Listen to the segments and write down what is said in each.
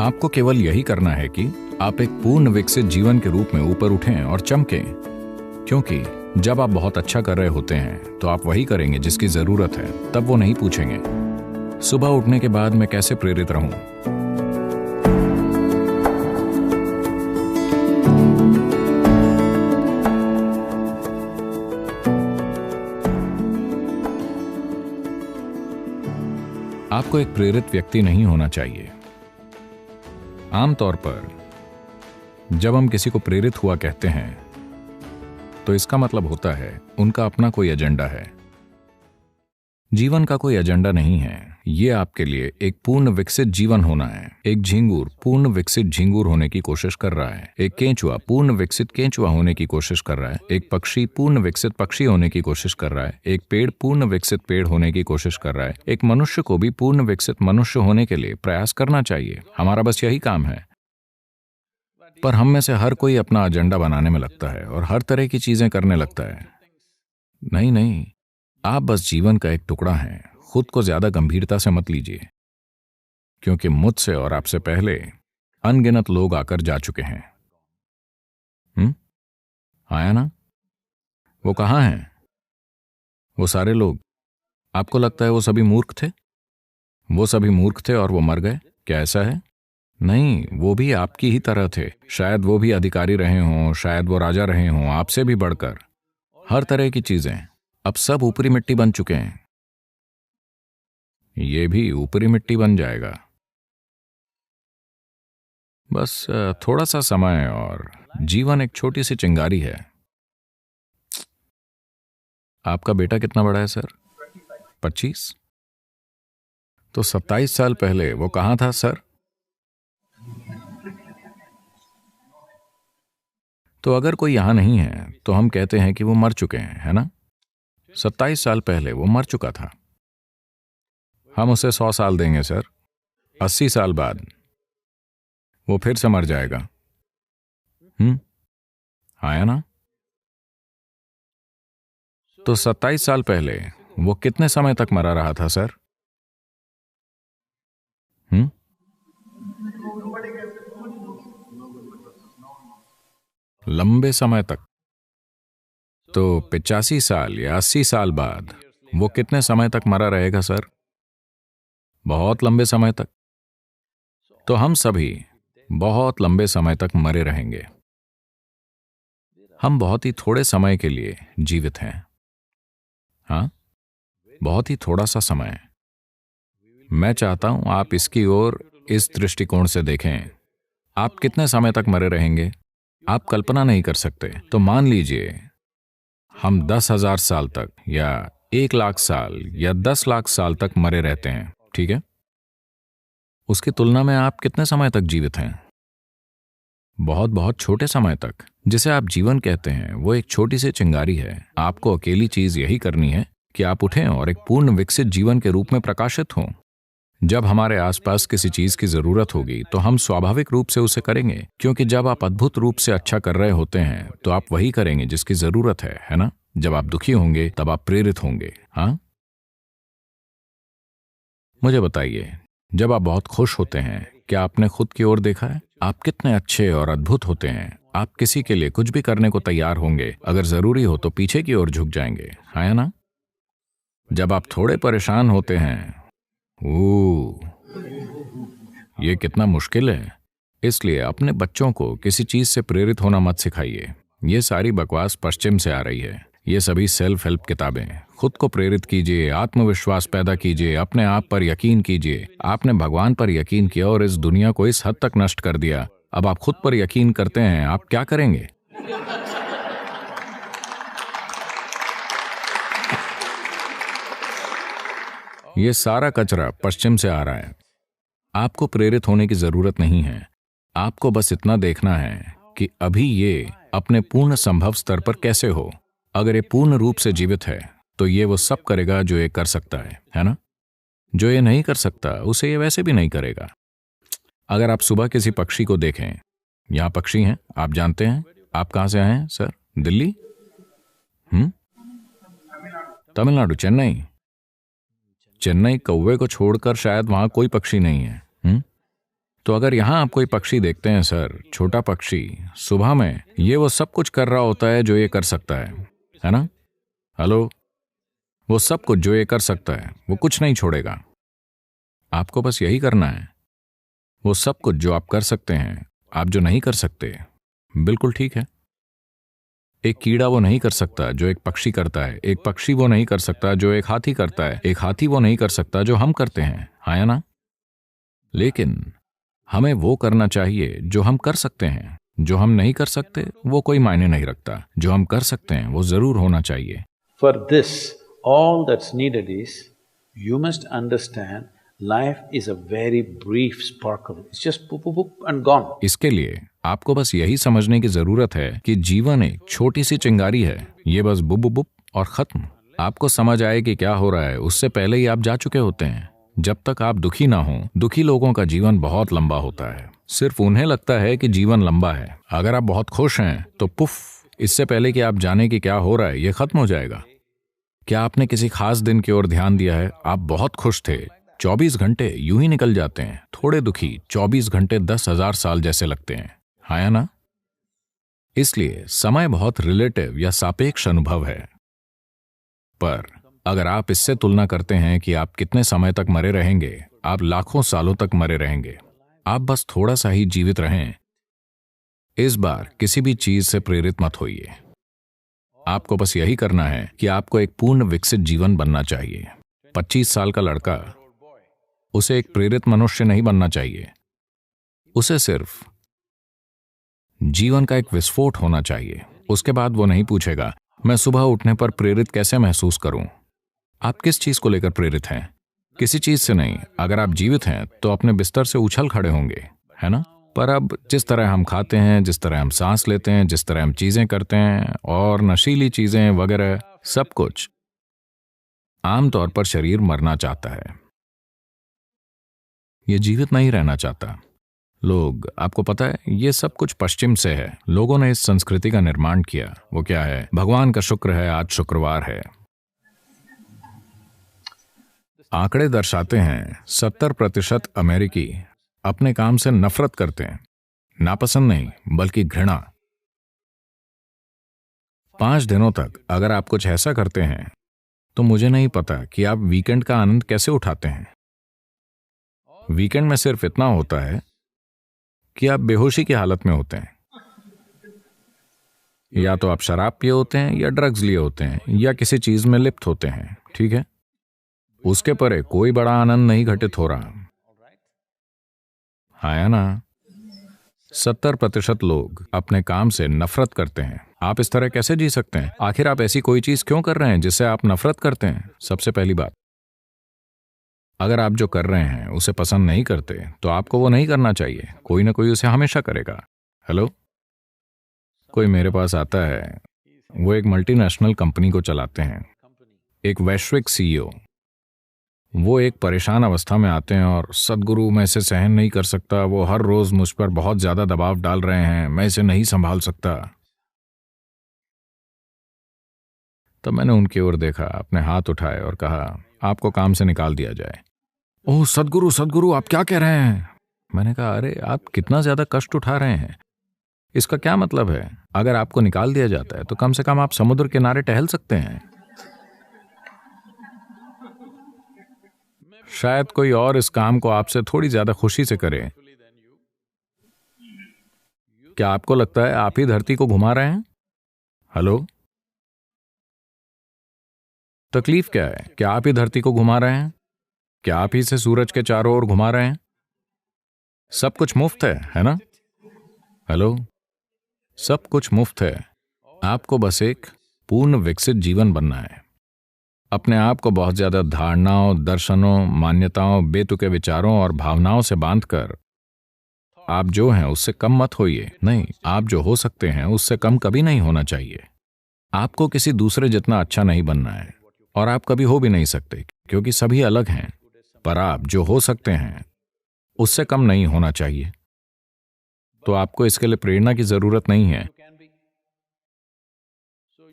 आपको केवल यही करना है कि आप एक पूर्ण विकसित जीवन के रूप में ऊपर उठें और चमकें, क्योंकि जब आप बहुत अच्छा कर रहे होते हैं तो आप वही करेंगे जिसकी जरूरत है। तब वो नहीं पूछेंगे सुबह उठने के बाद मैं कैसे प्रेरित रहूं। आपको एक प्रेरित व्यक्ति नहीं होना चाहिए। आमतौर पर जब हम किसी को प्रेरित हुआ कहते हैं तो इसका मतलब होता है उनका अपना कोई एजेंडा है। जीवन का कोई एजेंडा नहीं है। ये आपके लिए एक पूर्ण विकसित जीवन होना है। एक झींगुर पूर्ण विकसित झींगुर होने की कोशिश कर रहा है। एक केंचुआ पूर्ण विकसित केंचुआ होने की कोशिश कर रहा है। एक पक्षी पूर्ण विकसित पक्षी होने की कोशिश कर रहा है। एक पेड़ पूर्ण विकसित पेड़ होने की कोशिश कर रहा है। एक मनुष्य को भी पूर्ण विकसित मनुष्य होने के लिए प्रयास करना चाहिए। हमारा बस यही काम है। पर हम में से हर कोई अपना एजेंडा बनाने में लगता है और हर तरह की चीजें करने लगता है। नहीं नहीं, आप बस जीवन का एक टुकड़ा हैं। खुद को ज्यादा गंभीरता से मत लीजिए, क्योंकि मुझसे और आपसे पहले अनगिनत लोग आकर जा चुके हैं। आया ना? वो कहाँ हैं? वो सारे लोग। आपको लगता है वो सभी मूर्ख थे? वो सभी मूर्ख थे और वो मर गए? क्या ऐसा है? नहीं, वो भी आपकी ही तरह थे। शायद वो भी अधिकारी रहे हों, शायद वो राजा रहे हों, आपसे भी बढ़कर। हर तरह की चीजें। अब सब ऊपरी मिट्टी बन चुके हैं। ये भी ऊपरी मिट्टी बन जाएगा। बस थोड़ा सा समय और जीवन एक छोटी सी चिंगारी है। आपका बेटा कितना बड़ा है सर? 25? तो 27 साल पहले वो कहाँ था सर? तो अगर कोई यहां नहीं है तो हम कहते हैं कि वो मर चुके हैं, है ना? 27 साल पहले वो मर चुका था। हम उसे 100 साल देंगे सर। 80 साल बाद वो फिर से मर जाएगा। आया ना? तो 27 साल पहले वो कितने समय तक मरा रहा था सर? लंबे समय तक। तो 85 साल या 80 साल बाद वो कितने समय तक मरा रहेगा सर? बहुत लंबे समय तक। तो हम सभी बहुत लंबे समय तक मरे रहेंगे। हम बहुत ही थोड़े समय के लिए जीवित हैं। हाँ, बहुत ही थोड़ा सा समय। मैं चाहता हूं आप इसकी ओर इस दृष्टिकोण से देखें। आप कितने समय तक मरे रहेंगे आप कल्पना नहीं कर सकते। तो मान लीजिए हम 10,000 साल तक या 1,00,000 साल या 10 लाख साल तक मरे रहते हैं, ठीक है? उसकी तुलना में आप कितने समय तक जीवित हैं? बहुत बहुत छोटे समय तक। जिसे आप जीवन कहते हैं वो एक छोटी सी चिंगारी है। आपको अकेली चीज यही करनी है कि आप उठें और एक पूर्ण विकसित जीवन के रूप में प्रकाशित हों। जब हमारे आसपास किसी चीज की जरूरत होगी तो हम स्वाभाविक रूप से उसे करेंगे, क्योंकि जब आप अद्भुत रूप से अच्छा कर रहे होते हैं तो आप वही करेंगे जिसकी जरूरत है ना? जब आप दुखी होंगे तब आप प्रेरित होंगे। हाँ, मुझे बताइए, जब आप बहुत खुश होते हैं क्या आपने खुद की ओर देखा है? आप कितने अच्छे और अद्भुत होते हैं। आप किसी के लिए कुछ भी करने को तैयार होंगे। अगर जरूरी हो तो पीछे की ओर झुक जाएंगे, है ना? जब आप थोड़े परेशान होते हैं, ये कितना मुश्किल है। इसलिए अपने बच्चों को किसी चीज से प्रेरित होना मत सिखाइए। ये सारी बकवास पश्चिम से आ रही है। ये सभी सेल्फ हेल्प किताबें। खुद को प्रेरित कीजिए, आत्मविश्वास पैदा कीजिए, अपने आप पर यकीन कीजिए। आपने भगवान पर यकीन किया और इस दुनिया को इस हद तक नष्ट कर दिया। अब आप खुद पर यकीन करते हैं, आप क्या करेंगे? ये सारा कचरा पश्चिम से आ रहा है। आपको प्रेरित होने की जरूरत नहीं है। आपको बस इतना देखना है कि अभी ये अपने पूर्ण संभव स्तर पर कैसे हो। अगर ये पूर्ण रूप से जीवित है तो ये वो सब करेगा जो ये कर सकता है ना? जो ये नहीं कर सकता उसे ये वैसे भी नहीं करेगा। अगर आप सुबह किसी पक्षी को देखें, यहां पक्षी हैं, आप जानते हैं। आप कहां से आए हैं सर? दिल्ली? तमिलनाडु, चेन्नई। चेन्नई कौवे को छोड़कर शायद वहां कोई पक्षी नहीं है। तो अगर यहां आप कोई पक्षी देखते हैं सर, छोटा पक्षी, सुबह में ये वो सब कुछ कर रहा होता है जो ये कर सकता है ना? हेलो? वो सब कुछ जो ये कर सकता है, वो कुछ नहीं छोड़ेगा। आपको बस यही करना है। वो सब कुछ जो आप कर सकते हैं, आप जो नहीं कर सकते, बिल्कुल ठीक है। एक कीड़ा वो नहीं कर सकता जो एक पक्षी करता है, एक पक्षी वो नहीं कर सकता जो एक हाथी करता है, एक हाथी वो नहीं कर सकता जो हम करते हैं, हाँ या ना? लेकिन हमें वो करना चाहिए जो हम कर सकते हैं। जो हम नहीं कर सकते वो कोई मायने नहीं रखता, जो हम कर सकते हैं वो जरूर होना चाहिए। For this, all that's needed is, you must understand, life is a very brief sparkle. It's just poop, poop, poop and gone. इसके लिए आपको बस यही समझने की जरूरत है कि जीवन एक छोटी सी चिंगारी है, ये बस बुप बुप बुप और खत्म। आपको समझ आए कि क्या हो रहा है उससे पहले ही आप जा चुके होते हैं। जब तक आप दुखी ना हो, दुखी लोगों का जीवन बहुत लंबा होता है। सिर्फ उन्हें लगता है कि जीवन लंबा है। अगर आप बहुत खुश हैं तो पुफ, इससे पहले कि आप जाने कि क्या हो रहा है ये खत्म हो जाएगा। क्या आपने किसी खास दिन की ओर ध्यान दिया है? आप बहुत खुश थे, 24 घंटे यूं ही निकल जाते हैं। थोड़े दुखी, 24 घंटे 10,000 साल जैसे लगते हैं, हाँ या ना? इसलिए समय बहुत रिलेटिव या सापेक्ष अनुभव है। पर अगर आप इससे तुलना करते हैं कि आप कितने समय तक मरे रहेंगे, आप लाखों सालों तक मरे रहेंगे। आप बस थोड़ा सा ही जीवित रहें। इस बार किसी भी चीज से प्रेरित मत होइए। आपको बस यही करना है कि आपको एक पूर्ण विकसित जीवन बनना चाहिए। 25 साल का लड़का, उसे एक प्रेरित मनुष्य नहीं बनना चाहिए। उसे सिर्फ जीवन का एक विस्फोट होना चाहिए। उसके बाद वो नहीं पूछेगा मैं सुबह उठने पर प्रेरित कैसे महसूस करूं। आप किस चीज को लेकर प्रेरित हैं? किसी चीज से नहीं। अगर आप जीवित हैं तो अपने बिस्तर से उछल खड़े होंगे, है ना? पर अब जिस तरह हम खाते हैं, जिस तरह हम सांस लेते हैं, जिस तरह हम चीजें करते हैं और नशीली चीजें वगैरह, सब कुछ, आमतौर पर शरीर मरना चाहता है, ये जीवित नहीं रहना चाहता। लोग, आपको पता है, ये सब कुछ पश्चिम से है। लोगों ने इस संस्कृति का निर्माण किया। वो क्या है? भगवान का शुक्र है आज शुक्रवार है। आंकड़े दर्शाते हैं 70% अमेरिकी अपने काम से नफरत करते हैं। नापसंद नहीं, बल्कि घृणा। 5 दिनों तक अगर आप कुछ ऐसा करते हैं तो मुझे नहीं पता कि आप वीकेंड का आनंद कैसे उठाते हैं। वीकेंड में सिर्फ इतना होता है कि आप बेहोशी की हालत में होते हैं। या तो आप शराब पिए होते हैं, या ड्रग्स लिए होते हैं, या किसी चीज में लिप्त होते हैं, ठीक है? उसके परे कोई बड़ा आनंद नहीं घटित हो रहा, हाँ या ना? 70% लोग अपने काम से नफरत करते हैं। आप इस तरह कैसे जी सकते हैं? आखिर आप ऐसी कोई चीज क्यों कर रहे हैं जिससे आप नफरत करते हैं? सबसे पहली बात, अगर आप जो कर रहे हैं उसे पसंद नहीं करते तो आपको वो नहीं करना चाहिए। कोई ना कोई उसे हमेशा करेगा। हेलो? कोई मेरे पास आता है, वो एक मल्टीनेशनल कंपनी को चलाते हैं, एक वैश्विक सीईओ। वो एक परेशान अवस्था में आते हैं और सदगुरु, मैं इसे सहन नहीं कर सकता, वो हर रोज मुझ पर बहुत ज्यादा दबाव डाल रहे हैं, मैं इसे नहीं संभाल सकता। तब मैंने उनकी ओर देखा, अपने हाथ उठाए और कहा आपको काम से निकाल दिया जाए। ओह सदगुरु, सदगुरु आप क्या कह रहे हैं? मैंने कहा अरे आप कितना ज्यादा कष्ट उठा रहे हैं। इसका क्या मतलब है? अगर आपको निकाल दिया जाता है तो कम से कम आप समुद्र किनारे टहल सकते हैं। शायद कोई और इस काम को आपसे थोड़ी ज्यादा खुशी से करे। क्या आपको लगता है आप ही धरती को घुमा रहे हैं? हेलो? तकलीफ क्या है? क्या आप ही धरती को घुमा रहे हैं? क्या आप ही से सूरज के चारों ओर घुमा रहे हैं? सब कुछ मुफ्त है ना? हेलो? सब कुछ मुफ्त है। आपको बस एक पूर्ण विकसित जीवन बनना है। अपने आप को बहुत ज्यादा धारणाओं, दर्शनों, मान्यताओं, बेतुके विचारों और भावनाओं से बांधकर आप जो हैं उससे कम मत होइए। नहीं, आप जो हो सकते हैं उससे कम कभी नहीं होना चाहिए। आपको किसी दूसरे जितना अच्छा नहीं बनना है, और आप कभी हो भी नहीं सकते, क्योंकि सभी अलग हैं। पर आप जो हो सकते हैं उससे कम नहीं होना चाहिए। तो आपको इसके लिए प्रेरणा की जरूरत नहीं है,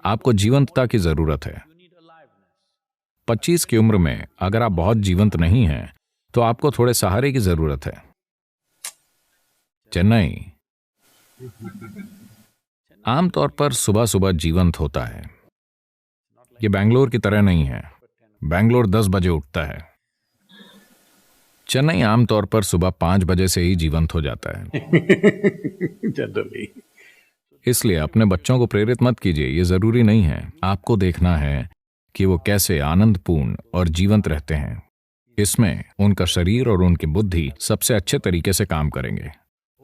आपको जीवंतता की जरूरत है। 25 की उम्र में अगर आप बहुत जीवंत नहीं हैं तो आपको थोड़े सहारे की जरूरत है। चेन्नई आमतौर पर सुबह सुबह जीवंत होता है। ये बैंगलोर की तरह नहीं है। बैंगलोर 10 बजे उठता है। चेन्नई आमतौर पर सुबह 5 बजे से ही जीवंत हो जाता है। जनरली इसलिए अपने बच्चों को प्रेरित मत कीजिए। ये जरूरी नहीं है। आपको देखना है कि वो कैसे आनंदपूर्ण और जीवंत रहते हैं। इसमें उनका शरीर और उनकी बुद्धि सबसे अच्छे तरीके से काम करेंगे।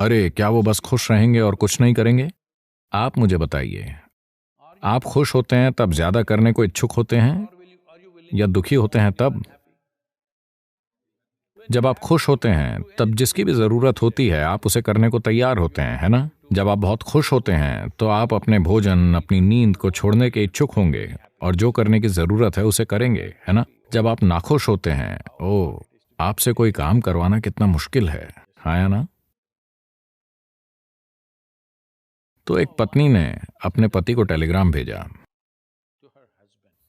अरे क्या वो बस खुश रहेंगे और कुछ नहीं करेंगे? आप मुझे बताइए, आप खुश होते हैं तब ज्यादा करने को इच्छुक होते हैं या दुखी होते हैं तब? जब आप खुश होते हैं तब जिसकी भी जरूरत होती है आप उसे करने को तैयार होते हैं, है ना? जब आप बहुत खुश होते हैं तो आप अपने भोजन, अपनी नींद को छोड़ने के इच्छुक होंगे और जो करने की जरूरत है उसे करेंगे, है ना? जब आप नाखुश होते हैं, ओ, आपसे कोई काम करवाना कितना मुश्किल है ना? तो एक पत्नी ने अपने पति को टेलीग्राम भेजा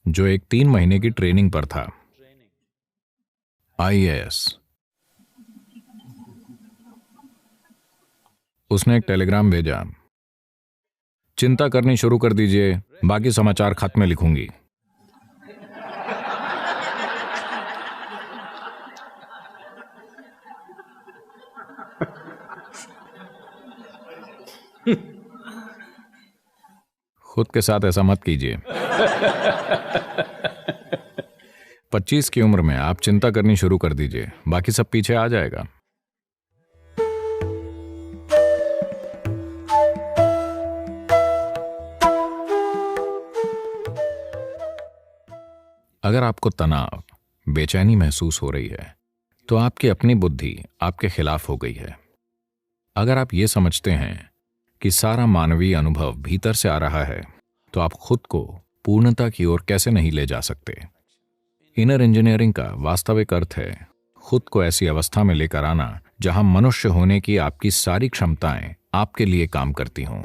जो एक 3 महीने की ट्रेनिंग पर था, IAS। उसने एक टेलीग्राम भेजा, चिंता करनी शुरू कर दीजिए, बाकी समाचार खत में लिखूंगी। खुद के साथ ऐसा मत कीजिए। 25 की उम्र में आप चिंता करनी शुरू कर दीजिए, बाकी सब पीछे आ जाएगा। अगर आपको तनाव, बेचैनी महसूस हो रही है तो आपकी अपनी बुद्धि आपके खिलाफ हो गई है। अगर आप ये समझते हैं कि सारा मानवीय अनुभव भीतर से आ रहा है तो आप खुद को पूर्णता की ओर कैसे नहीं ले जा सकते? इनर इंजीनियरिंग का वास्तविक अर्थ है खुद को ऐसी अवस्था में लेकर आना जहां मनुष्य होने की आपकी सारी क्षमताएं आपके लिए काम करती हों।